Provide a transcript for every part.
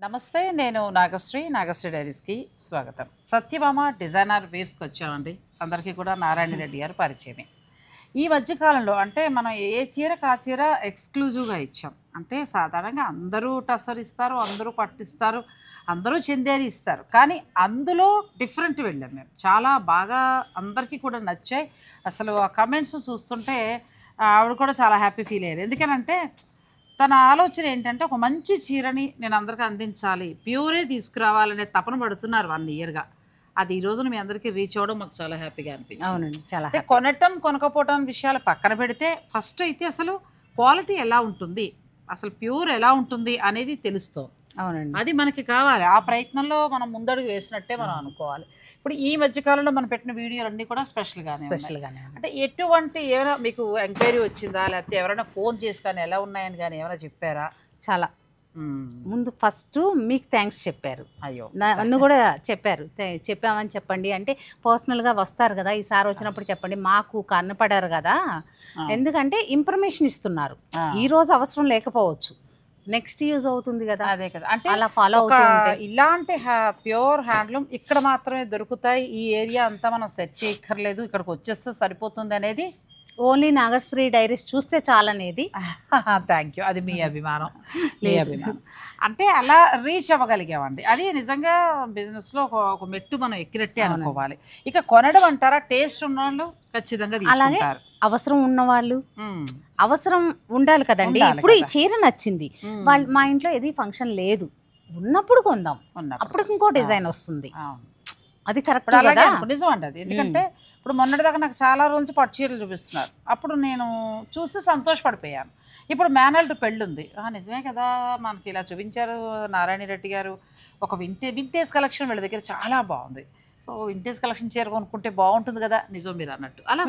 నమస్తే నేను నాగశ్రీ డైరీస్కి స్వాగతం. సత్యభామ డిజైనర్ వేవ్స్కి వచ్చామండి. అందరికీ కూడా నారాయణ రెడ్డి గారు పరిచయమే. ఈ మధ్యకాలంలో అంటే మనం ఏ చీరకు ఆ చీర ఎక్స్క్లూజివ్గా ఇచ్చాం. అంటే సాధారణంగా అందరూ టసర్ ఇస్తారు, అందరూ పట్టిస్తారు, అందరూ చందేరి ఇస్తారు. కానీ అందులో డిఫరెంట్ వెళ్ళాం మేము. చాలా బాగా అందరికీ కూడా నచ్చాయి. అసలు ఆ కమెంట్స్ చూస్తుంటే ఆవిడ కూడా చాలా హ్యాపీ ఫీల్ అయ్యారు. ఎందుకనంటే తన ఆలోచన ఏంటంటే ఒక మంచి చీరని నేను అందరికీ అందించాలి, ప్యూరే తీసుకురావాలనే తపన పడుతున్నారు 1 ఇయర్గా. అది ఈ రోజున మీ అందరికీ రీచ్ అవ్వడం మాకు చాలా హ్యాపీగా అనిపించింది. అవునండి, చాలా అంటే కొనటం కొనకపోవటం విషయాలు పక్కన పెడితే ఫస్ట్ అయితే అసలు క్వాలిటీ ఎలా ఉంటుంది, అసలు ప్యూర్ ఎలా ఉంటుంది అనేది తెలుస్తుంది. అవునండి, అది మనకి కావాలి. ఆ ప్రయత్నంలో మనం ముందడుగు వేసినట్టే మనం అనుకోవాలి. ఇప్పుడు ఈ మధ్యకాలంలో మనం పెట్టిన వీడియోలన్నీ కూడా స్పెషల్గానే అంటే ఎటువంటి ఏమైనా మీకు ఎంక్వైరీ వచ్చిందా, లేకపోతే ఎవరైనా ఫోన్ చేసి కానీ ఎలా ఉన్నాయని కానీ ఏమైనా చెప్పారా? చాలా ముందు ఫస్ట్ మీకు థ్యాంక్స్ చెప్పారు. అయ్యో, నన్ను కూడా చెప్పారు, చెప్పామని చెప్పండి అంటే పర్సనల్గా వస్తారు కదా, ఈసారి వచ్చినప్పుడు చెప్పండి, మాకు కన్నపడారు కదా. ఎందుకంటే ఇన్ఫర్మేషన్ ఇస్తున్నారు. ఈ రోజు అవసరం లేకపోవచ్చు, నెక్స్ట్ యూజ్ అవుతుంది కదా. అదే కదా, అంటే అలా ఫాలో అవుతుంటే ఇలాంటి ప్యూర్ హ్యాండ్లూమ్ ఇక్కడ మాత్రమే దొరుకుతాయి, ఈ ఏరియా అంతా మనం సెర్చ్ చేయక్కర్లేదు, ఇక్కడికి వచ్చేస్తే సరిపోతుంది అనేది ఓన్లీ నాగశ్రీ డైరీస్ చూస్తే చాలనేది. థ్యాంక్ యూ, అది మీ అభిమానం. అంటే అలా రీచ్ అవ్వగలిగామండి. అది నిజంగా బిజినెస్లో ఒక మెట్టు మనం ఎక్కినట్టే అనుకోవాలి. ఇక కొనడం అంటారా, టేస్ట్ ఉన్న వాళ్ళు ఖచ్చితంగా తీసుకుంటారు. అవసరం ఉన్నవాళ్ళు, అవసరం ఉండాలి కదండి. ఇప్పుడు ఈ చీర నచ్చింది, వాళ్ళు మా ఇంట్లో ఏది ఫంక్షన్ లేదు, ఉన్నప్పుడు కొందాం, అప్పుడు ఇంకో డిజైన్ వస్తుంది. అది కరెక్ట్ నిజం అండి అది. ఎందుకంటే ఇప్పుడు మొన్నటిదాకా నాకు చాలా రోజు పట్టు చీరలు చూపిస్తున్నారు, అప్పుడు నేను చూసి సంతోషపడిపోయాను. ఇప్పుడు మేనల్డ్ పెళ్ళి ఉంది, నిజమే కదా మనకి ఇలా చూపించారు నారాయణ రెడ్డి గారు. ఒక వింటేజ్ కలెక్షన్ వీళ్ళ దగ్గర చాలా బాగుంది. సో వింటేజ్ కలెక్షన్ చీర కొనుక్కుంటే బాగుంటుంది కదా, నిజం మీరు అన్నట్టు. అలా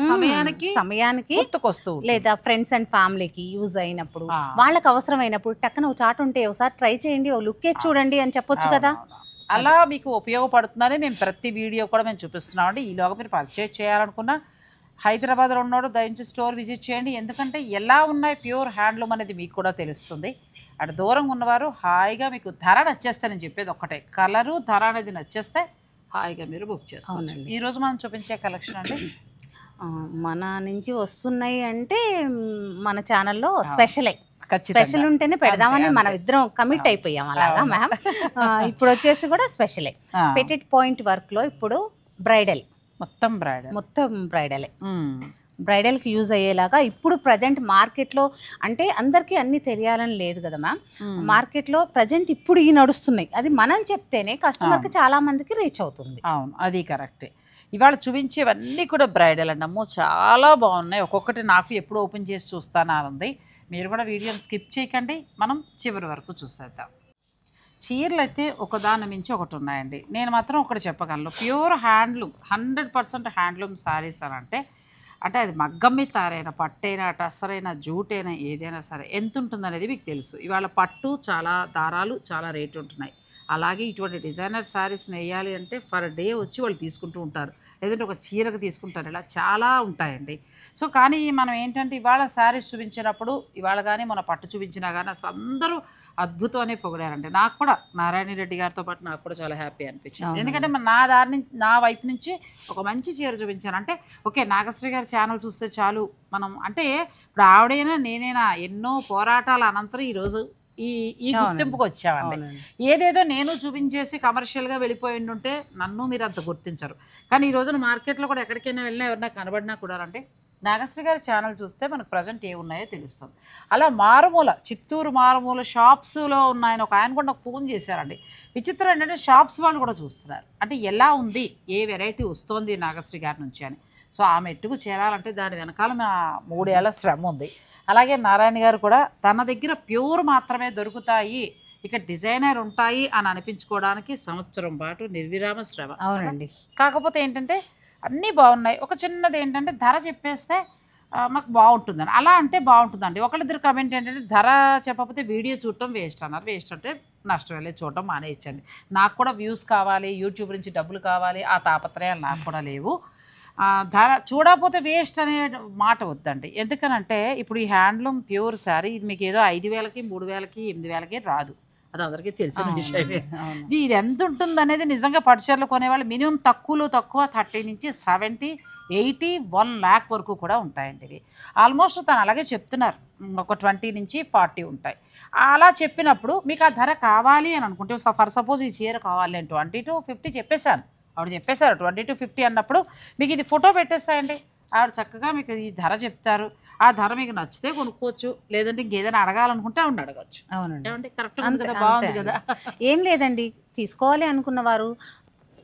సమయానికి గుర్తుకొస్తూ లేదా ఫ్రెండ్స్ అండ్ ఫ్యామిలీకి యూజ్ అయినప్పుడు, వాళ్ళకి అవసరమైనప్పుడు టక్కన ఒక చాటు ఉంటే ఒకసారి ట్రై చేయండి, ఓ లుక్ చూడండి అని చెప్పొచ్చు కదా. అలా మీకు ఉపయోగపడుతుందని మేము ప్రతి వీడియో కూడా మేము చూపిస్తున్నామండి. ఈలోగా మీరు పర్చేజ్ చేయాలనుకున్నా హైదరాబాద్లో ఉన్నాడు, దయచేసి స్టోర్ విజిట్ చేయండి. ఎందుకంటే ఎలా ఉన్నాయి ప్యూర్ హ్యాండ్లూమ్ అనేది మీకు కూడా తెలుస్తుంది. అటు దూరంగా ఉన్నవారు హాయిగా మీకు ధర నచ్చేస్తే, నేను చెప్పేది ఒక్కటే, కలరు ధర అనేది నచ్చేస్తే హాయిగా మీరు బుక్ చేసుకోవచ్చు. ఈరోజు మనం చూపించే కలెక్షన్ అండి మన నుంచి వస్తున్నాయి అంటే మన ఛానల్లో స్పెషల్ ఉంటేనే పెడదామని మనం ఇద్దరం కమిట్ అయిపోయాం అలాగా మ్యామ్. ఇప్పుడు వచ్చేసి కూడా స్పెషలే, పెటిట్ పాయింట్ వర్క్లో ఇప్పుడు బ్రైడల్, మొత్తం బ్రైడలే, బ్రైడల్కి యూజ్ అయ్యేలాగా ఇప్పుడు ప్రజెంట్ మార్కెట్లో. అంటే అందరికీ అన్నీ తెలియాలని లేదు కదా మ్యామ్, మార్కెట్లో ప్రజెంట్ ఇప్పుడు ఈ నడుస్తున్నాయి, అది మనం చెప్తేనే కస్టమర్కి చాలా మందికి రీచ్ అవుతుంది. అవును, అది కరెక్టే. ఇవాళ చూపించేవన్నీ కూడా బ్రైడల్ అండి. అమ్మో చాలా బాగున్నాయి, ఒక్కొక్కటి నాకు ఎప్పుడు ఓపెన్ చేసి చూస్తానని. మీరు కూడా వీడియోని స్కిప్ చేయకండి, మనం చివరి వరకు చూసేద్దాం. చీరలు అయితే ఒకదాని మించి ఒకటి ఉన్నాయండి. నేను మాత్రం ఒకటి చెప్పగలను, ప్యూర్ హ్యాండ్లూమ్ 100% హ్యాండ్లూమ్ శారీస్ అని అంటే అది మగ్గం మీద తయారైన పట్టైనా టస్సరైనా జూటైనా ఏదైనా సరే ఎంత ఉంటుందనేది మీకు తెలుసు. ఇవాళ పట్టు చాలా, దారాలు చాలా రేటు ఉంటున్నాయి. అలాగే ఇటువంటి డిజైనర్ శారీస్ వేయాలి అంటే ఫర్ డే వచ్చి వాళ్ళు తీసుకుంటూ ఉంటారు, లేదంటే ఒక చీరకు తీసుకుంటారు, ఇలా చాలా ఉంటాయండి. సో కానీ మనం ఏంటంటే ఇవాళ శారీస్ చూపించినప్పుడు, ఇవాళ కానీ మన పట్టు చూపించినా కానీ అసలు అందరూ అద్భుతం అనే పొగిడారండి. నాకు కూడా నారాయణ రెడ్డి గారితో పాటు నాకు కూడా చాలా హ్యాపీ అనిపించింది. ఎందుకంటే నా వైపు నుంచి ఒక మంచి చీర చూపించాను. అంటే ఓకే, నాగశ్రీ గారి ఛానల్ చూస్తే చాలు మనం, అంటే ఇప్పుడు ఆవిడైనా నేనైనా ఎన్నో పోరాటాల అనంతరం ఈరోజు ఈ గుర్తింపుకి వచ్చామండి. ఏదేదో నేను చూపించేసి కమర్షియల్గా వెళ్ళిపోయి ఉంటే నన్ను మీరు అంత గుర్తించరు. కానీ ఈ రోజున మార్కెట్లో కూడా ఎక్కడికైనా వెళ్ళినా ఎవరైనా కనబడినా కూడా అంటే నాగశ్రీ గారి ఛానల్ చూస్తే మనకు ప్రజెంట్ ఏ ఉన్నాయో తెలుస్తుంది. అలా చిత్తూరు మారుమూల షాప్స్లో ఉన్నాయని ఆయన కూడా నాకు ఫోన్ చేశారండి. విచిత్రం ఏంటంటే షాప్స్ వాళ్ళు కూడా చూస్తున్నారు, అంటే ఎలా ఉంది, ఏ వెరైటీ వస్తుంది నాగశ్రీ గారి నుంచి అని. సో ఆ మెట్టుకు చేరాలంటే దాని వెనకాల 3 ఏళ్ల శ్రమ ఉంది. అలాగే నారాయణ గారు కూడా తన దగ్గర ప్యూర్ మాత్రమే దొరుకుతాయి, ఇక డిజైనర్ ఉంటాయి అని అనిపించుకోవడానికి సంవత్సరం పాటు నిర్విరామ శ్రమ. అవునండి. కాకపోతే ఏంటంటే అన్నీ బాగున్నాయి, ఒక చిన్నది ఏంటంటే ధర చెప్పేస్తే మాకు బాగుంటుందని. అలా అంటే బాగుంటుందండి. ఒకళ్ళిద్దరు కమెంట్ ఏంటంటే ధర చెప్పకపోతే వీడియో చూడటం వేస్ట్ అన్నారు. వేస్ట్ అంటే నష్టం వెళ్ళి చూడటం మానేయించండి. నాకు కూడా వ్యూస్ కావాలి, యూట్యూబ్ నుంచి డబ్బులు కావాలి, ఆ తాపత్రయాలు నాకు కూడా లేవు. ధర చూడకపోతే వేస్ట్ అనే మాట వద్దండి. ఎందుకనంటే ఇప్పుడు ఈ హ్యాండ్లూమ్ ప్యూర్ శారీ ఇది మీకు ఏదో 5,000కి 3,000కి 8,000కి రాదు. అది అందరికీ తెలిసిన విషయమే. ఇది ఎంత ఉంటుంది అనేది నిజంగా పట్టు చీరలు కొనేవాళ్ళు మినిమం తక్కువలో తక్కువ 30 నుంచి 70, 80, 1 lakh వరకు కూడా ఉంటాయండి ఇవి. ఆల్మోస్ట్ తను అలాగే చెప్తున్నారు, ఒక 20 నుంచి 40 ఉంటాయి. అలా చెప్పినప్పుడు మీకు ఆ ధర కావాలి అని అనుకుంటే, ఫర్ సపోజ్ ఈ చీర కావాలి అని 20 to 50 చెప్పేశాను, ఆవిడ చెప్పేశారు 20 to 50 అన్నప్పుడు మీకు ఇది ఫోటో పెట్టేస్తాయండి. ఆవిడ చక్కగా మీకు ఈ ధర చెప్తారు, ఆ ధర మీకు నచ్చితే కొనుక్కోవచ్చు, లేదంటే ఇంకేదైనా అడగాలనుకుంటే ఆవిడ అడగచ్చు. అవునండి, ఏమంటే కరెక్ట్ ఉంది కదా, బాగుంది కదా. ఏం లేదండి, తీసుకోవాలి అనుకున్న వారు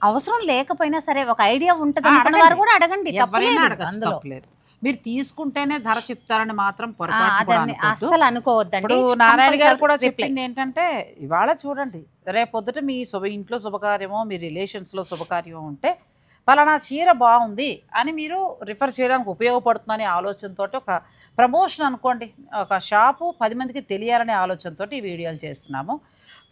అవసరం లేకపోయినా సరే ఒక ఐడియా ఉంటుంది అనుకున్న వారు కూడా అడగండి, ఎవరైనా అడగచ్చు, తప్పలేదు. మీరు తీసుకుంటేనే ధర చెప్తారని మాత్రం పొరపాటు అస్సలు అనుకోవద్దండి. ఇప్పుడు నారాయణ గారు కూడా చెప్పింది ఏంటంటే, ఇవాళ చూడండి రేపొద్దుట మీ ఇంట్లో శుభకార్యమో మీ రిలేషన్స్లో శుభకార్యమో ఉంటే పలానా చీర బాగుంది అని మీరు రిఫర్ చేయడానికి ఉపయోగపడుతుందనే ఆలోచనతో, ఒక ప్రమోషన్ అనుకోండి, ఒక షాపు 10 మందికి తెలియాలనే ఆలోచనతో ఈ వీడియోలు చేస్తున్నాము.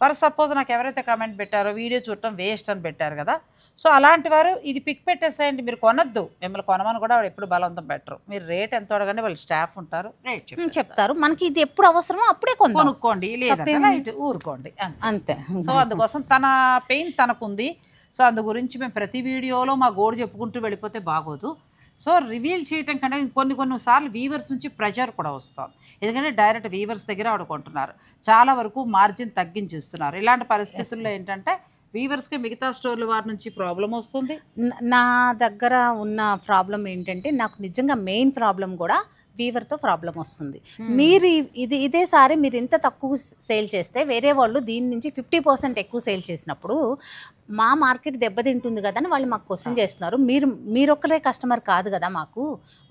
ఫర్ సపోజ్ నాకు ఎవరైతే కామెంట్ పెట్టారో వీడియో చూడటం వేస్ట్ అని పెట్టారు కదా, సో అలాంటి వారు ఇది పిక్ పెట్టేసేయండి, మీరు కొనొద్దు, మిమ్మల్ని కొనమని కూడా వాడు ఎప్పుడు బలవంతం పెట్టరు. మీరు రేట్ ఎంత అడగండి, వాళ్ళు స్టాఫ్ ఉంటారు, రేట్ చెప్తారు, మనకి ఇది ఎప్పుడు అవసరమో అప్పుడే కొనుక్కోండి, లేదంటే రైట్ ఊరుకోండి అంతే. సో అందుకోసం తన పెయిన్ తనకుంది, సో అందు గురించి మేము ప్రతి వీడియోలో మా గోడు చెప్పుకుంటూ వెళ్ళిపోతే బాగోదు. సో రివీల్ చేయటం కంటే కొన్నిసార్లు వీవర్స్ నుంచి ప్రెషర్ కూడా వస్తుంది, ఎందుకంటే డైరెక్ట్ వీవర్స్ దగ్గర ఆడుకుంటున్నారు, చాలా వరకు మార్జిన్ తగ్గించిస్తున్నారు. ఇలాంటి పరిస్థితుల్లో ఏంటంటే వీవర్స్కి మిగతా స్టోర్ల వారి నుంచి ప్రాబ్లం వస్తుంది. నా దగ్గర ఉన్న ప్రాబ్లం ఏంటంటే, నాకు నిజంగా మెయిన్ ప్రాబ్లం కూడా వీవర్తో ప్రాబ్లం వస్తుంది. మీరు ఇదేసారి మీరు ఇంత తక్కువ సేల్ చేస్తే వేరే వాళ్ళు దీని నుంచి 50% ఎక్కువ సేల్ చేసినప్పుడు మా మార్కెట్ దెబ్బతింటుంది కదా అని వాళ్ళు మాకు క్వశ్చన్ చేస్తున్నారు. మీరొక్కరే కస్టమర్ కాదు కదా మాకు,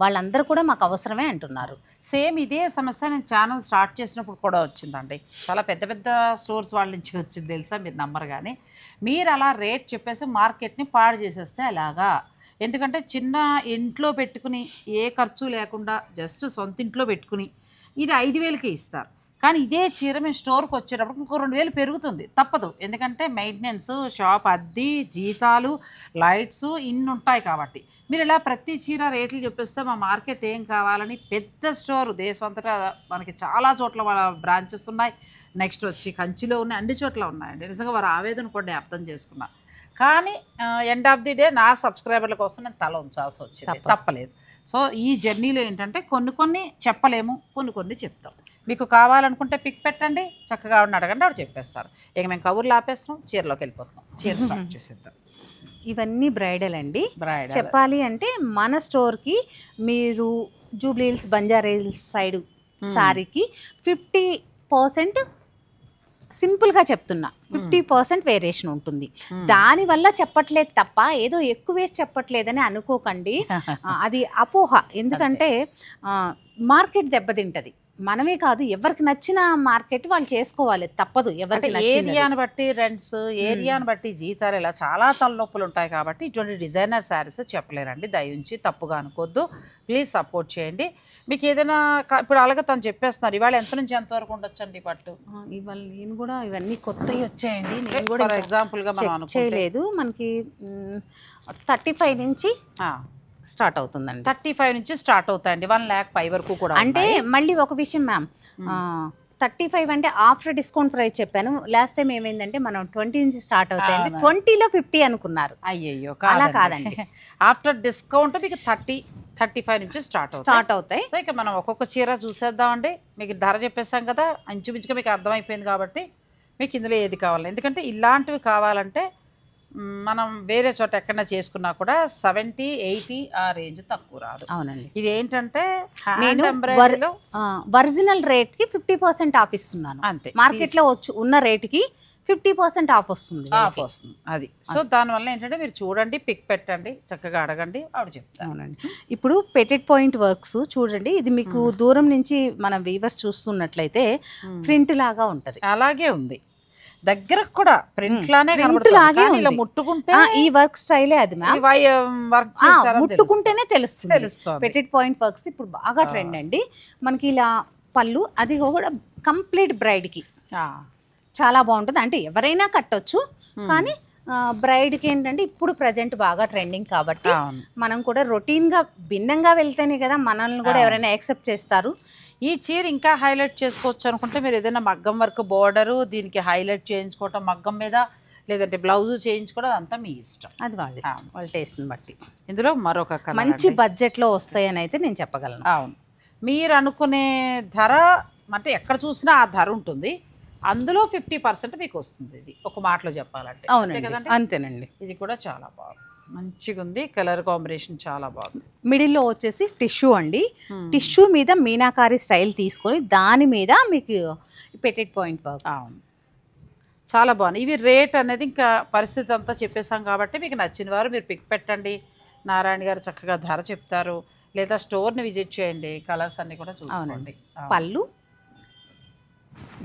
వాళ్ళందరూ కూడా మాకు అవసరమే అంటున్నారు. సేమ్ ఇదే సమస్య నేను ఛానల్ స్టార్ట్ చేసినప్పుడు కూడా వచ్చిందండి. చాలా పెద్ద పెద్ద స్టోర్స్ వాళ్ళ నుంచి వచ్చింది తెలుసా, మీరు నమ్మరు. కానీ మీరు అలా రేట్ చెప్పేసి మార్కెట్ని పాడు చేసేస్తే అలాగా. ఎందుకంటే చిన్న ఇంట్లో పెట్టుకుని ఏ ఖర్చు లేకుండా జస్ట్ సొంత ఇంట్లో పెట్టుకుని ఇది 5,000కే ఇస్తారు. కానీ ఇదే చీర మేము స్టోర్కి వచ్చేటప్పుడు ఇంకో 2,000 పెరుగుతుంది, తప్పదు. ఎందుకంటే మెయింటెనెన్స్, షాప్ అద్దె, జీతాలు, లైట్స్ ఇన్ని ఉంటాయి. కాబట్టి మీరు ఇలా ప్రతి చీర రేట్లు చెప్పేస్తే మా మార్కెట్ ఏం కావాలని పెద్ద స్టోర్ దేశం అంతటా మనకి చాలా చోట్ల వాళ్ళ బ్రాంచెస్ ఉన్నాయి. నెక్స్ట్ వచ్చి కంచిలో ఉన్నాయి, అన్ని చోట్ల ఉన్నాయండి. నిజంగా వారు ఆవేదన కూడా అర్థం చేసుకున్నా. కానీ ఎండ్ ఆఫ్ ది డే నా సబ్స్క్రైబర్ల కోసం నేను తల ఉంచాల్సి వచ్చింది, తప్పలేదు. సో ఈ జర్నీలో ఏంటంటే కొన్ని చెప్పలేము, కొన్ని చెప్తాం. మీకు కావాలనుకుంటే పిక్ పెట్టండి, చక్కగా ఆవిడని అడగండి, ఆవిడ చెప్పేస్తారు. ఇక మేము కబుర్లు ఆపేస్తున్నాం, చీరలోకి వెళ్ళిపోతున్నాం, చీర స్టార్ట్ చేసేద్దాం. ఇవన్నీ బ్రైడల్ అండి. చెప్పాలి అంటే మన స్టోర్కి మీరు జూబ్లీ హిల్స్, బంజారా హిల్స్ సైడ్ సారీకి 50% సింపుల్గా చెప్తున్నా, 50% వేరియేషన్ ఉంటుంది. దానివల్ల చెప్పట్లేదు తప్ప ఏదో ఎక్కువ వేసి చెప్పట్లేదని అనుకోకండి, అది అపోహ. ఎందుకంటే మార్కెట్ దెబ్బతింటది, మనమే కాదు ఎవరికి నచ్చిన మార్కెట్ వాళ్ళు చేసుకోవాలి, తప్పదు. ఎవరికి ఏరియాని బట్టి రెంట్స్, ఏరియాని బట్టి జీతాలు, ఇలా చాలా తలనొప్పులు ఉంటాయి. కాబట్టి ఇటువంటి డిజైనర్ శారీస్ చెప్పలేరండి, దయించి తప్పుగా అనుకోవద్దు, ప్లీజ్ సపోర్ట్ చేయండి. మీకు ఏదైనా ఇప్పుడు అలాగే తను చెప్పేస్తున్నారు, ఇవాళ ఎంత నుంచి ఎంతవరకు ఉండొచ్చండి పట్టు? ఇవాళ నేను కూడా ఇవన్నీ కొత్తవి వచ్చాయండి, నేను కూడా ఫర్ ఎగ్జాంపుల్గా మనం చేయలేదు. మనకి 35 నుంచి స్టార్ట్ అవుతుందండి. 35 నుంచి స్టార్ట్ అవుతాయండి, 1 lakh పై వరకు కూడా. అంటే మళ్ళీ ఒక విషయం మ్యామ్, 35 అంటే ఆఫ్టర్ డిస్కౌంట్ ప్రైస్ చెప్పాను. లాస్ట్ టైం ఏమైందంటే మనం 20 నుంచి స్టార్ట్ అవుతాయండి, 20లో 50 అనుకున్నారు. అయ్యయ్యో, అలా కాదండి. ఆఫ్టర్ డిస్కౌంట్ మీకు 35 నుంచి స్టార్ట్ అవుతాయి. సో ఇక మనం ఒక్కొక్క చీర చూసేద్దామండి. మీకు ధర చెప్పేసాం కదా, ఇంచుమించుగా మీకు అర్థమైపోయింది. కాబట్టి మీకు ఇందులో ఏది కావాలి, ఎందుకంటే ఇలాంటివి కావాలంటే మనం వేరే చోట ఎక్కడైనా చేసుకున్నా కూడా 70, 80 ఆ రేంజ్ తక్కువ రాదు. అవునండి. ఇది ఏంటంటే నేను ఒరిజినల్ రేట్కి 50% ఆఫ్ ఇస్తున్నాను, అంతే. మార్కెట్లో ఉన్న రేట్కి 50% ఆఫ్ వస్తుంది. అది. సో దానివల్ల ఏంటంటే మీరు చూడండి, పిక్ పెట్టండి, చక్కగా అడగండి, ఆవిడ చెప్తాను. అవునండి. ఇప్పుడు పెటెడ్ పాయింట్ వర్క్స్ చూడండి, ఇది మీకు దూరం నుంచి మన వీవర్స్ చూస్తున్నట్లయితే ప్రింట్ లాగా ఉంటుంది, అలాగే ఉంది. దగ్గర కూడా ప్రింట్ లానే ఇలా ముట్టుకుంటే ఈ వర్క్ స్టైలే అది వర్క్ ముట్టుకుంటేనే తెలుస్తుంది. పెటెడ్ పాయింట్ వర్క్స్ ఇప్పుడు బాగా ట్రెండ్ అండి. మనకి ఇలా పళ్ళు, అది కూడా కంప్లీట్ బ్రైడ్కి చాలా బాగుంటుంది. అంటే ఎవరైనా కట్టొచ్చు, కానీ బ్రైడ్కి ఏంటంటే ఇప్పుడు ప్రజెంట్ బాగా ట్రెండింగ్ కాబట్టి అవును. మనం కూడా రొటీన్గా భిన్నంగా వెళ్తేనే కదా మనల్ని కూడా ఎవరైనా యాక్సెప్ట్ చేస్తారు. ఈ చీర ఇంకా హైలైట్ చేసుకోవచ్చు అనుకుంటే మీరు ఏదైనా మగ్గం వర్క్ బోర్డరు దీనికి హైలైట్ చేయించుకోవటం మగ్గం మీద, లేదంటే బ్లౌజ్ చేయించుకోవడం అదంతా మీ ఇష్టం. అది వాళ్ళ ఇష్టం, వాళ్ళ టేస్ట్ని బట్టి. ఇందులో మరొక కలర్ మంచి బడ్జెట్లో వస్తాయని అయితే నేను చెప్పగలను. అవును, మీరు అనుకునే ధర అంటే ఎక్కడ చూసినా ఆ ధర ఉంటుంది, అందులో 50% మీకు వస్తుంది. ఇది ఒక మాటలో చెప్పాలంటే. అవునండి, అంతేనండి. ఇది కూడా చాలా బాగుంది, మంచిగా ఉంది, కలర్ కాంబినేషన్ చాలా బాగుంది. మిడిల్లో వచ్చేసి టిష్యూ అండి. టిష్యూ మీద మీనాకారి స్టైల్ తీసుకొని దాని మీద మీకు పెటెడ్ పాయింట్ వర్క్. అవును, చాలా బాగుంది. ఇవి రేట్ అనేది ఇంకా పరిస్థితి అంతా చెప్పేసాం కాబట్టి మీకు నచ్చిన వారు మీరు పిక్ పెట్టండి. నారాయణ గారు చక్కగా ధర చెప్తారు, లేదా స్టోర్ని విజిట్ చేయండి, కలర్స్ అన్నీ కూడా చూసుకోండి. పళ్ళు,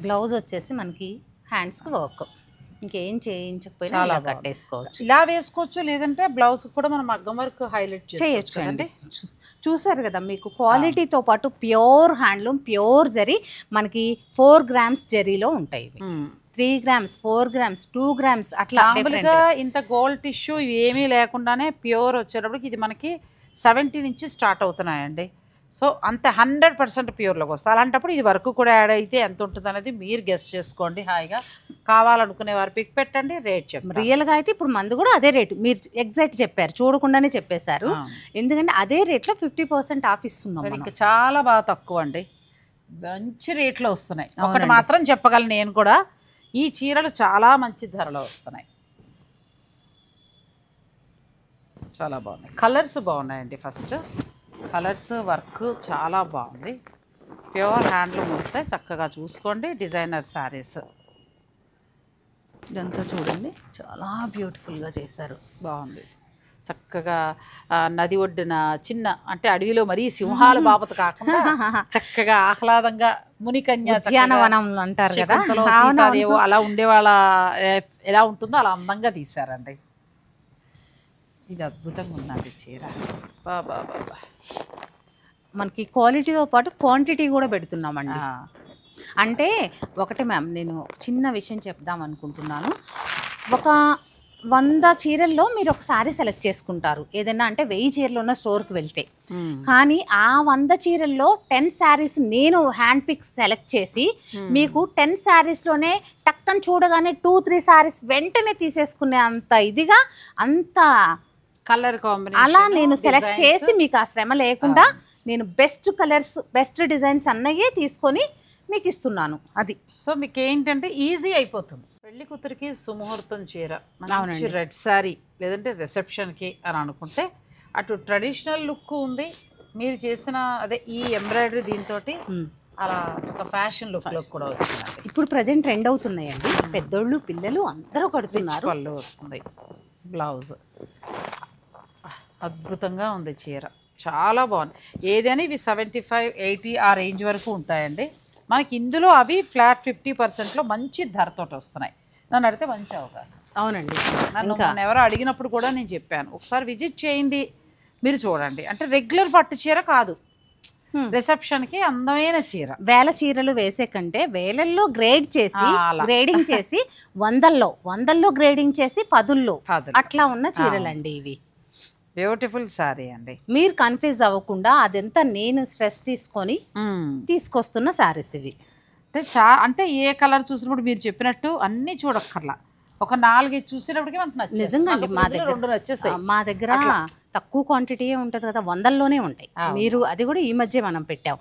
బ్లౌజ్ వచ్చేసి మనకి హ్యాండ్స్కి వర్క్, ఇంకేం చేయించకపోయినా చాలా కట్టేసుకోవచ్చు. ఇలా వేసుకోవచ్చు, లేదంటే బ్లౌజ్ కూడా మనం మగ్గం వరకు హైలైట్ చేయొచ్చు అండి. చూసారు కదా, మీకు క్వాలిటీతో పాటు ప్యూర్ హ్యాండ్లూమ్, ప్యూర్ జరీ, మనకి 4 grams జరీలో ఉంటాయి. 3 grams, 4 grams, 2 grams అట్లా ఇంత గోల్డ్ టిష్యూ ఏమీ లేకుండానే ప్యూర్ వచ్చేటప్పటికి ఇది మనకి 70 నుంచి స్టార్ట్ అవుతున్నాయండి. సో అంత 100% ప్యూర్లోకి వస్తుంది. అలాంటప్పుడు ఇది వరకు కూడా యాడ్ అయితే ఎంత ఉంటుంది అనేది మీరు గెస్ చేసుకోండి. హాయిగా కావాలనుకునే వారు పిక్ పెట్టండి, రేట్ చెప్పండి. రియల్గా అయితే ఇప్పుడు మంది కూడా అదే రేటు మీరు ఎగ్జాక్ట్ చెప్పారు, చూడకుండానే చెప్పేశారు. ఎందుకంటే అదే రేట్లో 50% ఆఫ్ ఇస్తున్నాం. ఇంకా చాలా బాగా తక్కువ అండి, మంచి రేట్లో వస్తున్నాయి. ఒకటి మాత్రం చెప్పగలను నేను కూడా, ఈ చీరలు చాలా మంచి ధరలో వస్తున్నాయి. చాలా బాగున్నాయి, కలర్స్ బాగున్నాయండి. ఫస్ట్ కలర్స్ వర్క్ చాలా బాగుంది, ప్యూర్ హ్యాండ్లూమ్ వస్తాయి. చక్కగా చూసుకోండి. డిజైనర్ శారీస్ ఇదంతా చూడండి, చాలా బ్యూటిఫుల్గా చేశారు, బాగుంది. చక్కగా నది ఒడ్డున చిన్న అంటే అడవిలో మరీ సింహాల బాపత కాకుండా చక్కగా ఆహ్లాదంగా మునికన్య ఉద్యానవనం అంటారు కదా, సీతాదేవో అలా ఉండేవాళ్ళ ఎలా ఉంటుందో అలా అందంగా తీశారండి. ఇది అద్భుతంగా ఉన్నది చీర. బాబా బాబా, మనకి క్వాలిటీతో పాటు క్వాంటిటీ కూడా పెడుతున్నామండి. అంటే ఒకటే మ్యామ్, నేను చిన్న విషయం చెప్దాం అనుకుంటున్నాను. ఒక 100 చీరల్లో మీరు ఒక సారీ సెలెక్ట్ చేసుకుంటారు ఏదైనా, అంటే 1000 చీరలు ఉన్న స్టోర్కి వెళ్తే. కానీ ఆ 100 చీరల్లో 10 శారీస్ నేను హ్యాండ్ పిక్స్ సెలెక్ట్ చేసి మీకు 10 శారీస్లోనే టక్కని చూడగానే 2-3 శారీస్ వెంటనే తీసేసుకునే అంత ఇదిగా, అంత కలర్ కాంబినేషన్ అలా నేను సెలెక్ట్ చేసి మీకు ఆ శ్రమ లేకుండా నేను బెస్ట్ కలర్స్, బెస్ట్ డిజైన్స్ అన్నయ్యే తీసుకొని మీకు ఇస్తున్నాను. అది సో మీకు ఏంటంటే ఈజీ అయిపోతుంది. పెళ్లి కూతురికి సుముహూర్తం చీర, మంచి రెడ్ శారీ, లేదంటే రిసెప్షన్కి అని అనుకుంటే అటు ట్రెడిషనల్ లుక్ ఉంది, మీరు చేసిన అదే ఈ ఎంబ్రాయిడరీ దీంతో అలా ఒక ఫ్యాషన్ లుక్లో కూడా వచ్చిందండి. ఇప్పుడు ప్రజెంట్ ట్రెండ్ అవుతున్నాయండి, పెద్దోళ్ళు పిల్లలు అందరూ కడుతున్నారు. పళ్ళు వస్తుంది, బ్లౌజ్ అద్భుతంగా ఉంది చీర, చాలా బాగుంది. ఏదైనా ఇవి 75-80 ఆ రేంజ్ వరకు ఉంటాయండి మనకి. ఇందులో అవి ఫ్లాట్ 50%లో మంచి ధరతో వస్తున్నాయి. నన్ను అడిగితే మంచి అవకాశం. అవునండి, నన్ను ఎవరో అడిగినప్పుడు కూడా నేను చెప్పాను, ఒకసారి విజిట్ చేయండి, మీరు చూడండి. అంటే రెగ్యులర్ పట్టు చీర కాదు, రిసెప్షన్కి అందమైన చీర. వేల చీరలు వేసే కంటే వేలల్లో గ్రేడ్ చేసి, గ్రేడింగ్ చేసి, వందల్లో గ్రేడింగ్ చేసి 10ల్లో అట్లా ఉన్న చీరలండి ఇవి. బ్యూటిఫుల్ శారీ అండి. మీరు కన్ఫ్యూజ్ అవ్వకుండా అదంతా నేను స్ట్రెస్ తీసుకొని తీసుకొస్తున్న శారీస్ ఇవి. అంటే అంటే ఏ కలర్ చూసినప్పుడు మీరు చెప్పినట్టు అన్నీ చూడక్కర్లా, ఒక 4 చూసినప్పటికీ మనకు నచ్చింది. నిజంగా అండి, మా దగ్గర తక్కువ క్వాంటిటీయే ఉంటుంది కదా, 100లోనే ఉంటాయి. మీరు అది కూడా ఈ మధ్య మనం పెట్టాం,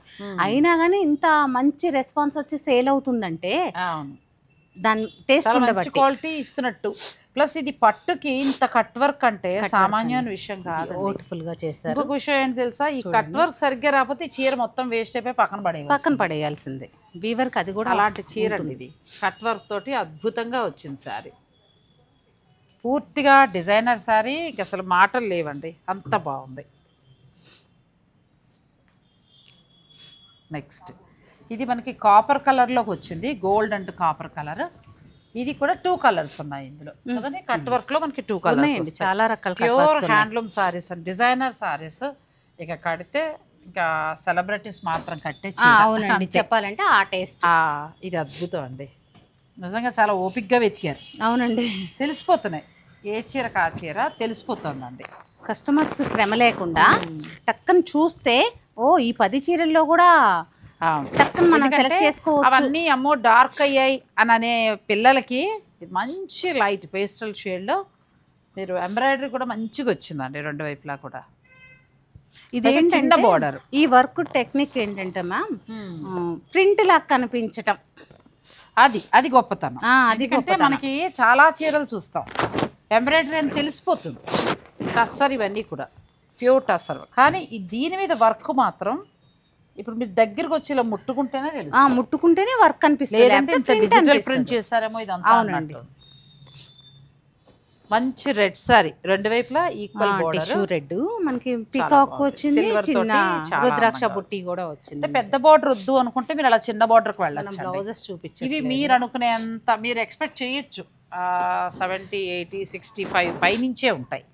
అయినా కానీ ఇంత మంచి రెస్పాన్స్ వచ్చి సేల్ అవుతుందంటే దాని టేస్ట్ ఉండబట్టి, క్వాలిటీ ఇస్తున్నట్టు. ప్లస్ ఇది పట్టుకి ఇంత కట్ వర్క్ అంటే సామాన్యమైన విషయం కాదు, బ్యూటిఫుల్ గా చేశారు. ఇంకొక విషయం ఏంటి తెలుసా, ఈ కట్ వర్క్ సరిగ్గా రాకపోతే చీర మొత్తం వేస్ట్ అయిపోయి పక్కన పడేయాల్సిందే. వీవర్క్ అది కూడా అలాంటి చీర అండి ఇది, కట్ వర్క్ తోటి అద్భుతంగా వచ్చింది శారీ. పూర్తిగా డిజైనర్ శారీ, అసలు మాటలు లేవండి, అంత బాగుంది. నెక్స్ట్ ఇది మనకి కాపర్ కలర్లోకి వచ్చింది, గోల్డ్ అండ్ కాపర్ కలర్. ఇది కూడా 2 కలర్స్ ఉన్నాయి ఇందులో కదండి. కట్ వర్క్లో మనకి 2 కలర్స్, చాలా రకాల pure handloom saris, designer saris. ఇక కడితే ఇంకా సెలబ్రిటీస్ మాత్రం కట్టే అవునండి, చెప్పాలంటే ఆ టేస్ట్. ఇది అద్భుతం అండి, నిజంగా చాలా ఓపిక్గా వెతికారు. అవునండి, తెలిసిపోతున్నాయి. ఏ చీరకు ఆ చీర తెలిసిపోతుందండి. కస్టమర్స్కి శ్రమ లేకుండా టక్కన చూస్తే ఓ ఈ 10 చీరల్లో కూడా టక్కన మనం సెలెక్ట్ చేసుకోవచ్చు. అవన్నీ అమ్మో డార్క్ అయ్యాయి అని అనే పిల్లలకి మంచి లైట్ పేస్టల్ షేడ్లో మీరు ఎంబ్రాయిడరీ కూడా మంచిగా వచ్చిందండి రెండు వైపులా కూడా. ఇది చిన్న బోర్డర్. ఈ వర్క్ టెక్నిక్ ఏంటంటే మ్యామ్ ప్రింట్ లాగా కనిపించటం, అది గొప్పతనం. ఎందుకంటే మనకి చాలా చీరలు చూస్తాం ఎంబ్రాయిడరీ అని తెలిసిపోతుంది, టస్సర్ ఇవన్నీ కూడా ప్యూర్ టస్సర్. కానీ దీని మీద వర్క్ మాత్రం ఇప్పుడు మీరు దగ్గరకు వచ్చి ఇలా ముట్టుకుంటేనే తెలుసు, ముట్టుకుంటేనే వర్క్ అనిపిస్తుంది. డిజిటల్ ప్రింట్ చేస్తారేమో ఇదంతా. అవునండి. మంచి రెడ్ సారీ రెండు వైపులా ఈక్వల్ బోర్డర్, రెడ్ మనకి పికాక్ వచ్చింది, చిన్న రుద్రాక్ష బుట్టి కూడా వచ్చింది. పెద్ద బోర్డర్ వద్దు అనుకుంటే మీరు అలా చిన్న బోర్డర్కి వెళ్ళచ్చు. బ్లౌజెస్ చూపించి ఇవి మీరు అనుకునేంత మీరు ఎక్స్పెక్ట్ చేయొచ్చు 70, 80, 65 పైనుంచే ఉంటాయి.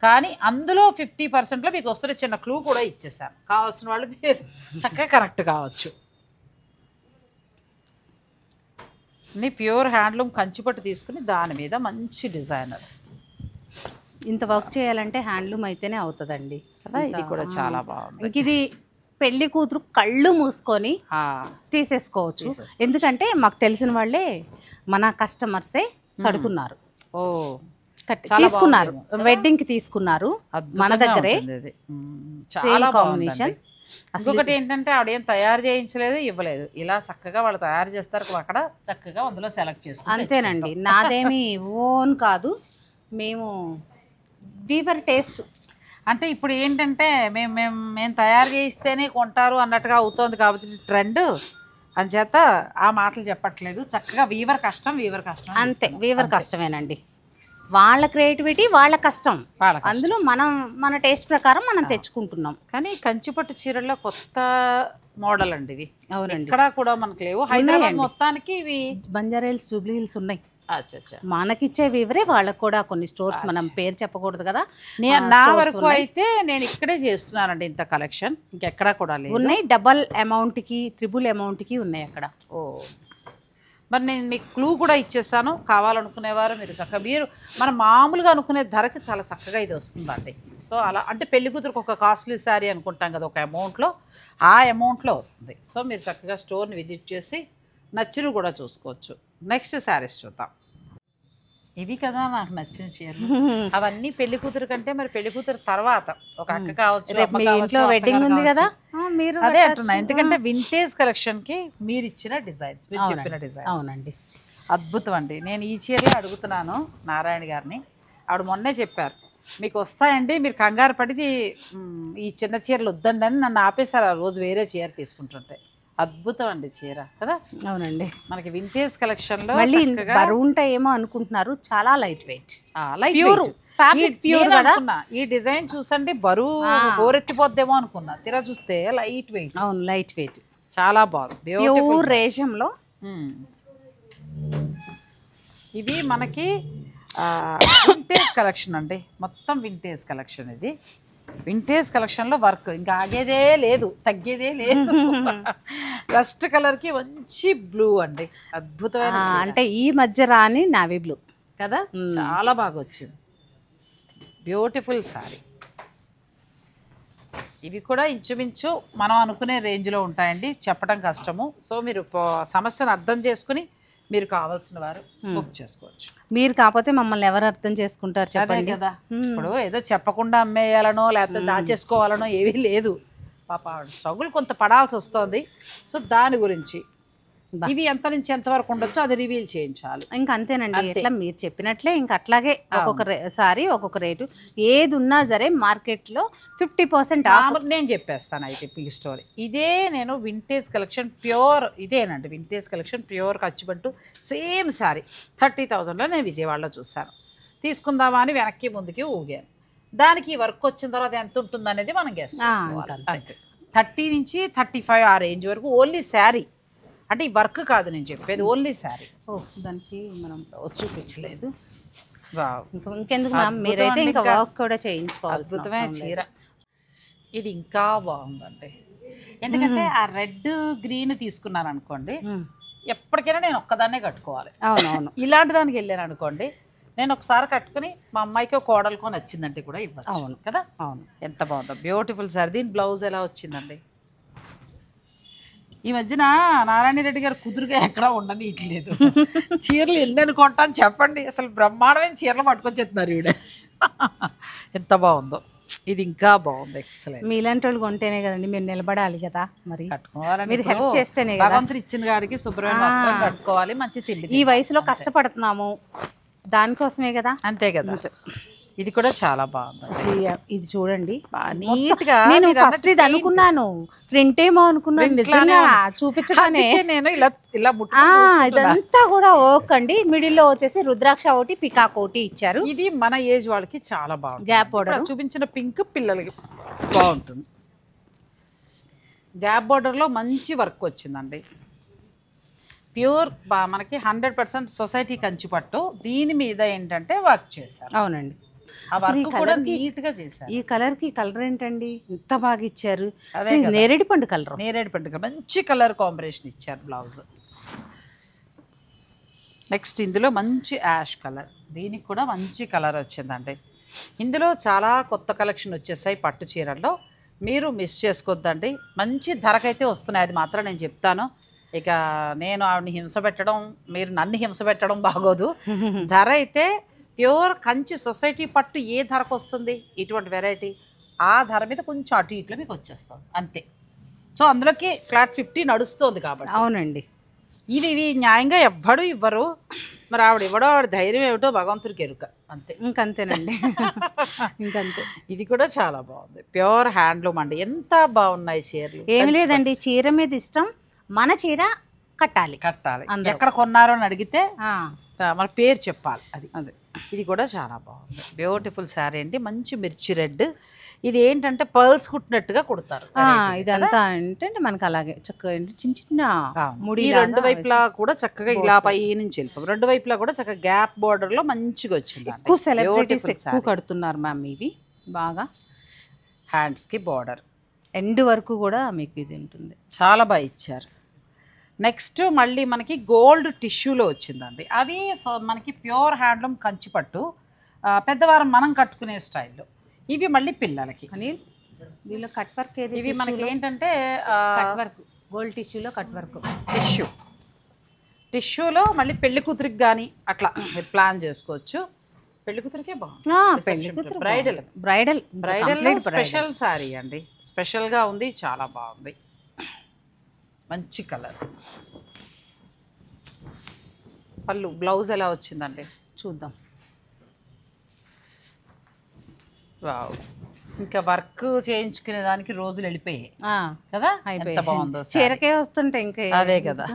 కానీ అందులో 50%లో మీకు వస్తున్న చిన్న క్లూ కూడా ఇచ్చేసాను. కావాల్సిన వాళ్ళు మీరు చక్కగా కరెక్ట్ కావచ్చు. అన్నీ ప్యూర్ హ్యాండ్లూమ్ కంచిపట్టు తీసుకుని దాని మీద మంచి డిజైనర్. ఇంత వర్క్ చేయాలంటే హ్యాండ్లూమ్ అయితేనే అవుతుందండి కదా. ఇది కూడా చాలా బాగుంది. ఇది పెళ్లి కూతురు కళ్ళు మూసుకొని తీసేసుకోవచ్చు. ఎందుకంటే మాకు తెలిసిన వాళ్ళే మన కస్టమర్సే కడుతున్నారు. తీసుకున్నారు, వెడ్డింగ్ కి తీసుకున్నారు మన దగ్గరే. చాలా కాంబినేషన్. ఇంకొకటి ఏంటంటే ఆవిడేం తయారు చేయించలేదు, ఇవ్వలేదు. ఇలా చక్కగా వాళ్ళు తయారు చేస్తారు అక్కడ, చక్కగా అందులో సెలెక్ట్ చేసుకుంటారు. అంతేనండి. నాదేమి ఓన్ కాదు, మేము వీవర్ టేస్ట్. అంటే ఇప్పుడు ఏంటంటే మేము తయారు చేయిస్తేనే కొంటారు అన్నట్టుగా అవుతోంది కాబట్టి ట్రెండ్. అంచేత ఆ మాటలు చెప్పట్లేదు. చక్కగా వీవర్ కష్టం అంతే. వీవర్ కష్టమేనండి. వాళ్ళ క్రియేటివిటీ వాళ్ళ కష్టం, అందులో మన టేస్ట్ ప్రకారం మనం తెచ్చుకుంటున్నాం. కానీ కంచిపట్టు చీరల్లో కొత్త మోడల్ అండి ఇది. అవునండి. ఇక్కడ కూడా మనకు లేవు. హైదరాబాద్ మొత్తానికి ఇవి బంజారా హిల్స్, జూబ్లీ హిల్స్ ఉన్నాయి. మనకిచ్చే వివరే వాళ్ళకు కూడా కొన్ని స్టోర్స్, మనం పేరు చెప్పకూడదు కదా. నా వరకు అయితే నేను ఇక్కడే చేస్తున్నానండి ఇంత కలెక్షన్, ఇంకెక్కడా కూడా లేదు. ఉన్నాయి డబల్ అమౌంట్ కి, ట్రిపుల్ అమౌంట్ కి ఉన్నాయి అక్కడ. మరి నేను మీకు క్లూ కూడా ఇచ్చేస్తాను. కావాలనుకునేవారు మీరు చక్కగా మీరు మనం మామూలుగా అనుకునే ధరకి చాలా చక్కగా ఇది వస్తుందండి. సో అలా అంటే పెళ్లి కూతురికి ఒక కాస్ట్లీ శారీ అనుకుంటాం కదా, ఒక అమౌంట్లో, ఆ అమౌంట్లో వస్తుంది. సో మీరు చక్కగా స్టోర్ని విజిట్ చేసి నచ్చినవి కూడా చూసుకోవచ్చు. నెక్స్ట్ శారీస్ చూద్దాం. ఇవి కదా నాకు నచ్చిన చీరలు. అవన్నీ పెళ్లి కూతురు కంటే మరి పెళ్లి కూతురు తర్వాత ఒక అక్క కావచ్చు, వెడ్డింగ్ ఉంది కదా, అదే అంటున్నా. ఎందుకంటే వింటేజ్ కలెక్షన్ కి మీరు ఇచ్చిన డిజైన్స్, మీరు చెప్పిన డిజైన్. అవునండి, అద్భుతం అండి. నేను ఈ చీరలే అడుగుతున్నాను నారాయణ గారిని. ఆవిడ మొన్నే చెప్పారు మీకు వస్తాయండి, మీరు కంగారు పడి ఈ చిన్న చీరలు వద్దండి అని నన్ను ఆపేశారు. ఆ రోజు వేరే చీర తీసుకుంటుంటే. అద్భుతం అండి చీర కదా. అవునండి. మనకి వింటేజ్ కలెక్షన్ లో మళ్ళీ బరువు ఉంటాయేమో అనుకుంటున్నారు, చాలా లైట్ వెయిట్, ప్యూర్ కదా. ఈ డిజైన్ చూసండి బరువు హోరెత్తిపోద్దేమో అనుకున్నా, తీరా చూస్తే లైట్ వెయిట్. అవును, లైట్ వెయిట్, చాలా బాగుంది. ప్యూర్ రేషంలో. ఇవి మనకి వింటేజ్ కలెక్షన్ అండి, మొత్తం వింటేజ్ కలెక్షన్. ఇది వింటేజ్ కలెక్షన్లో వర్క్ ఇంకా ఆగేదే లేదు, తగ్గేదే లేదు. రస్ట్ కలర్కి మంచి బ్లూ అండి, అద్భుతమైన. అంటే ఈ మధ్య రాని నావీ బ్లూ కదా, చాలా బాగా వచ్చింది. Beautiful sorry. ఇవి కూడా ఇంచుమించు మనం అనుకునే రేంజ్లో ఉంటాయండి, చెప్పడం కష్టము. సో మీరు సమస్యను అర్థం చేసుకుని మీరు కావాల్సిన వారు బుక్ చేసుకోవచ్చు. మీరు కాకపోతే మమ్మల్ని ఎవరు అర్థం చేసుకుంటారు చెప్పండి కదా. ఇప్పుడు ఏదో చెప్పకుండా అమ్మేయాలనో లేకపోతే దాచేసుకోవాలనో ఏమీ లేదు. పాప స్ట్రగుల్ కొంత పడాల్సి వస్తుంది. సో దాని గురించి ఇవి ఎంత నుంచి ఎంతవరకు ఉండొచ్చో అది రివీల్ చేయించాలి. ఇంకా అంతేనండి. ఎట్లా మీరు చెప్పినట్లే ఇంకా అట్లాగే ఒక్కొక్క సారీ ఒక్కొక్క రేటు. ఏది ఉన్నా సరే మార్కెట్లో 50% ఆఫ్. నేను చెప్పేస్తాను అయితే ఈ స్టోరీ. ఇదే నేను వింటేజ్ కలెక్షన్ ప్యూర్, ఇదేనండి వింటేజ్ కలెక్షన్ ప్యూర్ ఖర్చుపట్టు సేమ్ సారీ 30,000లో నేను విజయవాడలో చూస్తాను. తీసుకుందామా అని వెనక్కి ముందుకి ఊగాను. దానికి వర్క్ వచ్చిన తర్వాత ఎంత ఉంటుంది అనేది మనం గెస్ చేసుకోవాలి. అంతే 30 నుంచి 35 ఆ రేంజ్ వరకు ఓన్లీ శారీ. అంటే ఈ వర్క్ కాదు నేను చెప్పేది, ఓన్లీ శారీ. దానికి మనం బ్లౌజ్ చూపించలేదు. ఇంకెందుకు మీరైతే ఇంకా వర్క్ కూడా చేయించుకోవాలి. అద్భుతమే చీర. ఇది ఇంకా బాగుందండి. ఎందుకంటే ఆ రెడ్ గ్రీన్ తీసుకున్నాను అనుకోండి, ఎప్పటికైనా నేను ఒక్కదాన్నే కట్టుకోవాలి. అవునవును. ఇలాంటి దానికి వెళ్ళాను అనుకోండి, నేను ఒకసారి కట్టుకుని మా అమ్మాయికి కోడలకో నచ్చిందంటే కూడా ఇవ్వచ్చు. అవును కదా. అవును. ఎంత బాగుందో బ్యూటిఫుల్ సారీ. దీని బ్లౌజ్ ఎలా వచ్చిందండి? ఈ మధ్యన నారాయణ రెడ్డి గారు కుదురుగా ఎక్కడా ఉండనీయట్లేదు. చీరలు ఎన్ని అనుకుంటాను చెప్పండి, అసలు బ్రహ్మాండమైన చీరలు పట్టుకొచ్చేస్తున్నారు ఈవిడ. ఎంత బాగుందో ఇది, ఇంకా బాగుంది. ఎక్సలెంట్. మీలాంటి వాళ్ళు కొంటేనే కదండి మీరు నిలబడాలి కదా, మరి కట్టుకోవాలని మీరు హెల్ప్ చేస్తేనే కదా. భగవంతుడు ఇచ్చిన గాడికి శుభ్రమైన వస్త్రం కట్టుకోవాలి, మంచి తిండి. ఈ వయసులో కష్టపడుతున్నాము దానికోసమే కదా. అంతే కదా. ఇది కూడా చాలా బాగుంది. ఇది చూడండి నీట్గా. నేను ఫస్ట్ ఇది అనుకున్నాను ప్రింట్ ఏమో అనుకున్నాను, నిజంగా చూపించగానే నేను ఇలా ఇలా ఇదంతా కూడా వర్క్ అండి. మిడిల్ లో వచ్చేసి రుద్రాక్ష ఒకటి పికాక్ ఒకటి ఇచ్చారు. ఇది మన ఏజ్ వాళ్ళకి చాలా బాగుంది. గ్యాప్ బోర్డర్ చూపించిన పింక్ పిల్లలకి బాగుంటుంది. గ్యాప్ బోర్డర్ లో మంచి వర్క్ వచ్చిందండి. ప్యూర్ మనకి 100% సొసైటీ కంచి పట్టు. దీని మీద ఏంటంటే వర్క్ చేశారు. అవునండి. ఆ వర్క్ కూడా నీట్ గా చేశారు. ఈ కలర్ కి కలర్ ఏంటండి ఎంత బాగా ఇచ్చారు. నేరేడు పండు కలర్, నేరేడు పండు మంచి కలర్ కాంబినేషన్ ఇచ్చారు బ్లౌజ్. నెక్స్ట్ ఇందులో మంచి యాష్ కలర్, దీనికి కూడా మంచి కలర్ వచ్చిందండి. ఇందులో చాలా కొత్త కలెక్షన్ వచ్చేసాయి పట్టు చీరల్లో, మీరు మిస్ చేసుకోవద్దండి. మంచి ధరకైతే వస్తున్నాయి, అది మాత్రం నేను చెప్తాను. ఇక నేను ఆవిడని హింస పెట్టడం, మీరు నన్ను హింస పెట్టడం బాగోదు. ధర అయితే ప్యూర్ కంచి సొసైటీ పట్టు ఏ ధరకు వస్తుంది ఇటువంటి వెరైటీ, ఆ ధర మీద కొంచెం అటు ఇట్లా మీకు వచ్చేస్తుంది అంతే. సో అందులోకి ఫ్లాట్ 50 నడుస్తుంది కాబట్టి. అవునండి. ఇవి న్యాయంగా ఎవ్వడు ఇవ్వరు, మరి ఆవిడ ఇవ్వడం ఆవిడ ధైర్యం ఏమిటో భగవంతుడికి ఎరుక అంతే. ఇంకంతేనండి. ఇంకంతే. ఇది కూడా చాలా బాగుంది, ప్యూర్ హ్యాండ్లూమ్ అండి. ఎంత బాగున్నాయి చీరలు. ఏమి లేదండి, చీర మీద ఇష్టం, మన చీర కట్టాలి. ఎక్కడ కొన్నారో అని అడిగితే మన పేరు చెప్పాలి. అది ఇది కూడా చాలా బాగుంది, బ్యూటిఫుల్ శారీ అండి. మంచి మిర్చి రెడ్. ఇది ఏంటంటే పర్ల్స్ కుట్టినట్టుగా కుడతారు. ఇదంతా ఏంటంటే మనకి అలాగే చక్కగా చిన్న చిన్న ముడి, రెండు వైపులా కూడా చక్కగా ఇలా పై నుంచి వెళ్ళిపోయి రెండు వైపులా కూడా చక్కగా గ్యాప్ బోర్డర్ లో మంచిగా వచ్చింది. ఎక్కువ సెలబ్రిటీస్ ఎక్కువ కడుతున్నారు మ్యామ్ ఇవి. బాగా హ్యాండ్స్ కి బోర్డర్ ఎండ్ వరకు కూడా మీకు ఇది ఉంటుంది, చాలా బాగా ఇచ్చారు. నెక్స్ట్ మళ్ళీ మనకి గోల్డ్ టిష్యూలో వచ్చిందండి. అవి సో మనకి ప్యూర్ హ్యాండ్లూమ్ కంచిపట్టు, పెద్దవారం మనం కట్టుకునే స్టైల్లో. ఇవి మళ్ళీ పిల్లలకి. అనిల్ దీనిలో కట్ వర్క్ ఏది? ఇవి మనకి ఏంటంటే కట్ వర్క్, గోల్డ్ టిష్యూలో కట్ వర్క్. టిష్యూలో మళ్ళీ పెళ్లి కూతురికి కానీ అట్లా మీరు ప్లాన్ చేసుకోవచ్చు. పెళ్లి కూతురికే బాగుంది. బ్రైడల్ స్పెషల్ శారీ అండి, స్పెషల్గా ఉంది, చాలా బాగుంది. మంచి కలర్. పళ్ళు బ్లౌజ్ ఎలా వచ్చిందండి చూద్దాం. వావ్, ఇంకా వర్క్ చేయించుకునే దానికి రోజులు వెళ్ళిపోయాయి కదా. ఎంత బాగుందో, చీరకే వస్తుంటే ఇంకా అదే కదా.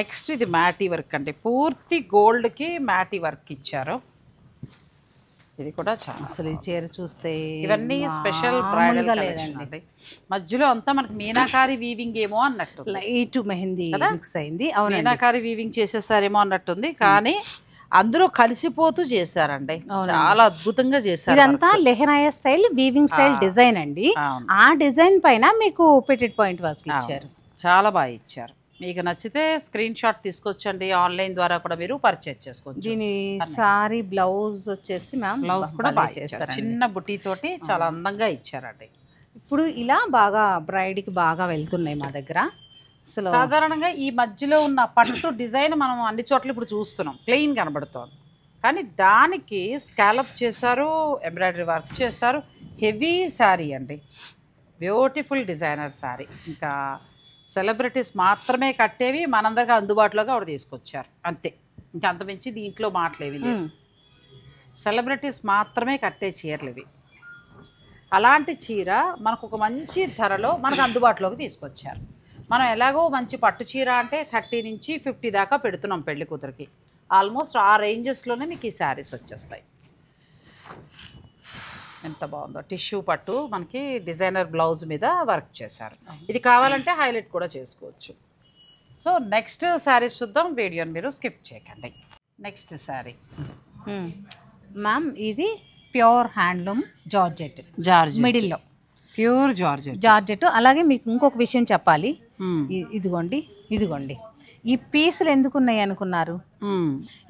నెక్స్ట్ ఇది మ్యాటీ వర్క్ అండి, పూర్తి గోల్డ్కి మ్యాటీ వర్క్ ఇచ్చారు. ఇది కూడా చాలా, అసలు ఈ చీర చూస్తే ఇవన్నీ స్పెషల్ బ్రైడల్ కలెక్షన్ అండి. మధ్యలో అంతా మనకి మీనాకారి వీవింగ్ ఏమో అన్నట్టు, లైట్ మెహందీ మిక్స్ అయింది. మీనాకారి వీవింగ్ చేసేసారేమో అన్నట్టుంది, కానీ అందరూ కలిసిపోతూ చేశారండి, చాలా అద్భుతంగా చేశారు. ఇదంతా లెహనాయా స్టైల్ వీవింగ్ స్టైల్ డిజైన్ అండి. ఆ డిజైన్ పైన మీకు పెటెడ్ పాయింట్ వర్క్ ఇచ్చారు, చాలా బాగా ఇచ్చారు. మీకు నచ్చితే స్క్రీన్ షాట్ తీసుకొచ్చండి, ఆన్లైన్ ద్వారా కూడా మీరు పర్చేజ్ చేసుకోవచ్చు. దీని సారీ బ్లౌజ్ వచ్చేసి మ్యామ్, బ్లౌజ్ కూడా బాగా చేశారు, చిన్న బుటీ తోటి చాలా అందంగా ఇచ్చారండి. ఇప్పుడు ఇలా బాగా బ్రైడ్కి బాగా వెళ్తున్నాయి మా దగ్గర. అసలు సాధారణంగా ఈ మధ్యలో ఉన్న పట్టు డిజైన్ మనం అన్ని చోట్ల ఇప్పుడు చూస్తున్నాం, ప్లెయిన్ కనబడుతోంది, కానీ దానికి స్కాలప్ చేశారు, ఎంబ్రాయిడరీ వర్క్ చేశారు. హెవీ శారీ అండి, బ్యూటిఫుల్ డిజైనర్ శారీ. ఇంకా సెలబ్రిటీస్ మాత్రమే కట్టేవి మనందరికీ అందుబాటులోకి ఆవిడ తీసుకొచ్చారు అంతే, ఇంకా అంతమించి దీంట్లో మాటలేవి లేవు. సెలబ్రిటీస్ మాత్రమే కట్టే చీరలు ఇవి. అలాంటి చీర మనకు ఒక మంచి ధరలో మనకు అందుబాటులోకి తీసుకొచ్చారు. మనం ఎలాగో మంచి పట్టు చీర అంటే 30 నుంచి 50 దాకా పెడుతున్నాం పెళ్లి కూతురికి. ఆల్మోస్ట్ ఆ రేంజెస్లోనే మీకు ఈ శారీస్ వచ్చేస్తాయి. ఎంత బాగుందో, టిష్యూ పట్టు మనకి డిజైనర్ బ్లౌజ్ మీద వర్క్ చేశారు. ఇది కావాలంటే హైలైట్ కూడా చేసుకోవచ్చు. సో నెక్స్ట్ శారీస్ చూద్దాం, వీడియోని మీరు స్కిప్ చేయకండి. నెక్స్ట్ శారీ మ్యామ్, ఇది ప్యూర్ హ్యాండ్లూమ్ జార్జెట్, మిడిల్లో ప్యూర్ జార్జెట్. అలాగే మీకు ఇంకొక విషయం చెప్పాలి, ఇదిగోండి ఈ పీసులు ఎందుకు ఉన్నాయి అనుకున్నారు?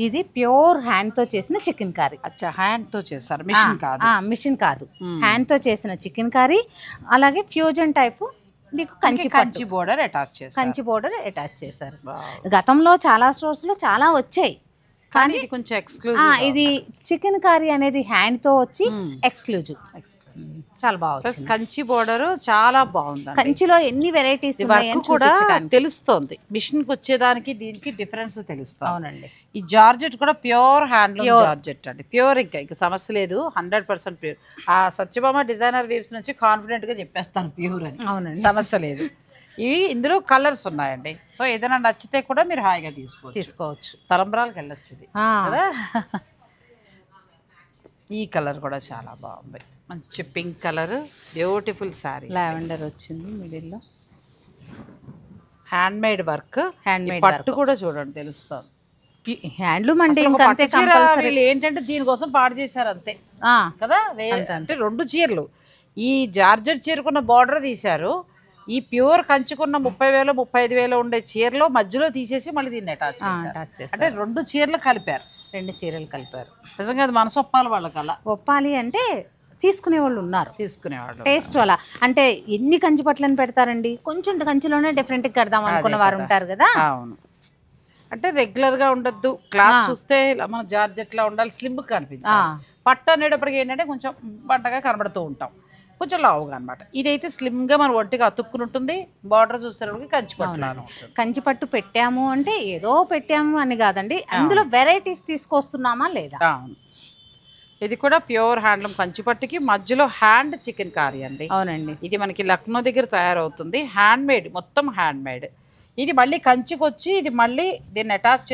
ఇది ప్యూర్ హ్యాండ్ తో చేసిన చికెన్ కర్రీ. అచ్చా, హ్యాండ్ తో చేస్తారు, మిషన్ కాదు. మిషన్ కాదు, హ్యాండ్ తో చేసిన చికెన్ కర్రీ. అలాగే ఫ్యూజన్ టైపు మీకు కంచి బోర్డర్ అటాచ్ చేశారు. కంచి బోర్డర్ అటాచ్ చేశారు. గతంలో చాలా స్టోర్స్ లో చాలా వచ్చాయి, కానీ ఇది కొంచెం ఎక్స్క్లూజివ్. ఇది చికెన్ కర్రీ అనేది హ్యాండ్ తో వచ్చి ఎక్స్క్లూజివ్, చాలా బాగుంది. కంచి బోర్డర్ చాలా బాగుంది. కంచిలో ఎన్ని వెరైటీస్ కూడా తెలుస్తోంది, మిషన్ కి వచ్చేదానికి దీనికి డిఫరెన్స్ తెలుస్తుంది. అవునండి. ఈ జార్జెట్ కూడా ప్యూర్ హ్యాండ్లూమ్ జార్జెట్ అండి, ప్యూర్. ఇంకా సమస్య లేదు, 100% ప్యూర్. ఆ సత్యభామ డిజైనర్ వీవ్స్ నుంచి కాన్ఫిడెంట్ గా చెప్పేస్తాను ప్యూర్ అని. అవునండి, సమస్య లేదు. ఇవి ఇందులో కలర్స్ ఉన్నాయండి, సో ఏదైనా నచ్చితే కూడా మీరు హాయిగా తీసుకోవచ్చు. తలంబ్రాలకు వెళ్ళొచ్చు ఇది కదా. ఈ కలర్ కూడా చాలా బాగుంది, మంచి pink colour, beautiful sari. Lavender వచ్చింది మిడిల్లో, హ్యాండ్ మేడ్ వర్క్. పట్టు కూడా చూడండి తెలుస్తుంది, హ్యాండ్లూమ్ అండి. ఏంటంటే దీనికోసం పాడు చేశారు అంతే కదా. అంటే 2 చీరలు, ఈ జార్జెట్ చీరకున్న బార్డర్ తీశారు, ఈ ప్యూర్ కంచుకున్న 30,000 35,000 ఉండే చీరలో మధ్యలో తీసేసి మళ్ళీ దీన్ని అటాచ్ చేశారు. అంటే 2 చీరలు కలిపారు, 2 చీరలు కలిపారు. నిజంగా అది మనసు ఒప్పాలి వాళ్ళకల్లా. ఒప్పాలి అంటే తీసుకునే వాళ్ళు ఉన్నారు, తీసుకునేవాళ్ళు. టేస్ట్ అలా అంటే ఎన్ని కంచి పట్లని పెడతారండి, కొంచెం కంచిలోనే డిఫరెంట్ గా కడదాం అనుకున్న వారు ఉంటారు కదా. అవును, అంటే రెగ్యులర్ గా ఉండద్దు, క్లాత్ చూస్తే మన జార్జెట్ లా ఉండాలి, స్లిమ్ గా కనిపించాలి. పట్టు అనేటప్పటికి ఏంటంటే కొంచెం పంటగా కనబడుతూ ఉంటాం, కొంచెం లావుగా అనమాట. ఇదైతే స్లిమ్ గా మన ఒంటికి అతుక్కుని ఉంటుంది. బార్డర్ చూసేటప్పటికి కంచి పట్టు పెట్టాము అంటే ఏదో పెట్టాము అని కాదండి, అందులో వెరైటీస్ తీసుకొస్తున్నామా లేదా. ఇది కూడా ప్యూర్ హ్యాండ్లూమ్ కంచిపట్టుకి మధ్యలో హ్యాండ్ చికెన్ కర్రీ అండి. అవునండి, ఇది మనకి లక్నో దగ్గర తయారవుతుంది, హ్యాండ్ మేడ్, మొత్తం హ్యాండ్ మేడ్. ఇది మళ్ళీ కంచికి వచ్చి ఇది మళ్ళీ దీన్ని అటాచ్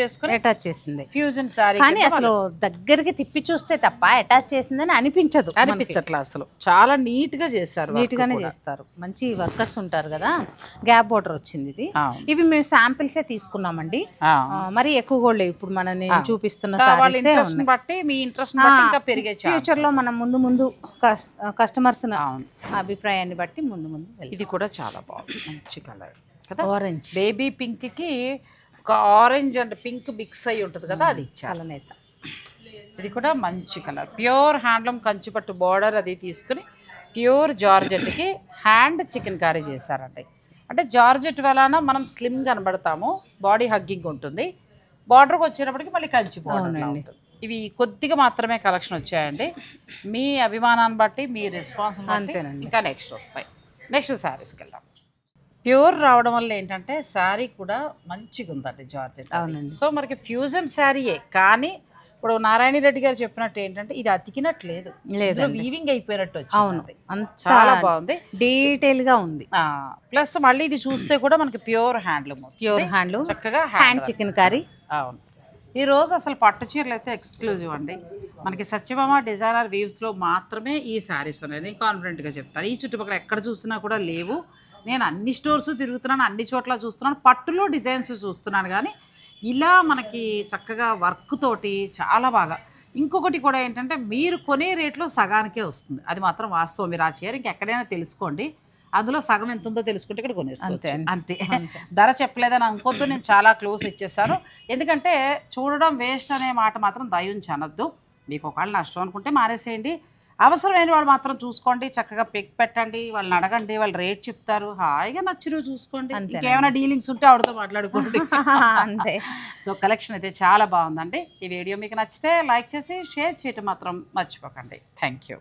చేసింది ఫ్యూజన్ సారీ. కానీ అసలు దగ్గరికి తిప్పి చూస్తే తప్ప అటాచ్ చేసిందని అనిపించట్లా అసలు. చాలా నీట్ గా చేస్తారు, నీట్ గానే చేస్తారు, మంచి వర్కర్స్ ఉంటారు కదా. గ్యాప్ బోర్డర్ వచ్చింది ఇది. ఇవి మేము శాంపిల్సే తీసుకున్నామండి, మరి ఎక్కువ కూడా లేవు. ఇప్పుడు నేను చూపిస్తున్న ఇంట్రెస్ట్ బట్టి మీ ఇంట్రెస్ట్ బట్టి ఇంకా పెరిగే ఫ్యూచర్ లో మనం ముందు కస్టమర్స్ అభిప్రాయాన్ని బట్టి ముందు ఇది కూడా చాలా బాగుంది, మంచి కలర్. ఆరెంజ్ బేబీ పింక్ కి ఒక ఆరెంజ్ అండ్ పింక్ మిక్స్ అయ్యి ఉంటుంది కదా, అది చాలా నేత. ఇది కూడా మంచి కలర్, ప్యూర్ హ్యాండ్లూమ్ కంచిపట్టు బార్డర్ అది తీసుకుని ప్యూర్ జార్జెట్కి హ్యాండ్ చికెన్ కర్రీ చేశారండి. అంటే జార్జెట్ వలన మనం స్లిమ్ కనబడతాము, బాడీ హగ్గింగ్ ఉంటుంది. బార్డర్కి వచ్చేటప్పటికి మళ్ళీ కంచి బార్డర్ ఉంటుంది. ఇవి కొద్దిగా మాత్రమే కలెక్షన్ వచ్చాయండి, మీ అభిమానాన్ని బట్టి మీ రెస్పాన్స్ ఇంకా నెక్స్ట్ వస్తాయి. నెక్స్ట్ శారీస్కి వెళ్దాం. ప్యూర్ రావడం వల్ల ఏంటంటే శారీ కూడా మంచిగా ఉందండి జార్జెట్. అవునండి, సో మనకి ఫ్యూజన్ శారీయే, కానీ ఇప్పుడు నారాయణ రెడ్డి గారు చెప్పినట్టు ఏంటంటే ఇది అతికినట్లేదు, వీవింగ్ అయిపోయినట్టు వచ్చింది. చాలా బాగుంది, డీటెయిల్ గా ఉంది. ప్లస్ మళ్ళీ ఇది చూస్తే కూడా మనకి ప్యూర్ హ్యాండ్లూమ్, చక్కగా హ్యాండ్ చికెన్ కర్రీ. అవును, ఈ రోజు అసలు పట్టు చీరలు అయితే ఎక్స్క్లూజివ్ అండి. మనకి సత్యభామ డిజైనర్ వీవ్స్లో మాత్రమే ఈ శారీస్ ఉన్నాయి, నేను కాన్ఫిడెంట్గా చెప్తాను. ఈ చుట్టుపక్కల ఎక్కడ చూసినా కూడా లేవు. నేను అన్ని స్టోర్స్ తిరుగుతున్నాను, అన్ని చోట్ల చూస్తున్నాను, పట్టులో డిజైన్స్ చూస్తున్నాను, కానీ ఇలా మనకి చక్కగా వర్క్ తోటి చాలా బాగా. ఇంకొకటి కూడా ఏంటంటే మీరు కొనే రేట్లో సగానికే వస్తుంది, అది మాత్రం వాస్తవం. మీరు ఆ చీర ఇంకెక్కడైనా తెలుసుకోండి, అందులో సగం ఎంత ఉందో తెలుసుకుంటే ఇక్కడ కొనేసుకోవచ్చు అంతే. ధర చెప్పలేదని అనుకోద్దు, నేను చాలా క్లోజ్ ఇచ్చేసాను. ఎందుకంటే చూడడం వేస్ట్ అనే మాట మాత్రం దయించి అనొద్దు. మీకు ఒకవేళ నష్టం అనుకుంటే మానేసేయండి, అవసరమైన వాళ్ళు మాత్రం చూసుకోండి, చక్కగా పిక్ పెట్టండి, వాళ్ళని అడగండి, వాళ్ళు రేట్ చెప్తారు, హాయిగా నచ్చినవి చూసుకోండి. ఇంకేమైనా డీలింగ్స్ ఉంటే ఆవిడతో మాట్లాడుకోండి అంతే. సో కలెక్షన్ అయితే చాలా బాగుందండి. ఈ వీడియో మీకు నచ్చితే లైక్ చేసి షేర్ చేయటం మాత్రం మర్చిపోకండి. Thank you.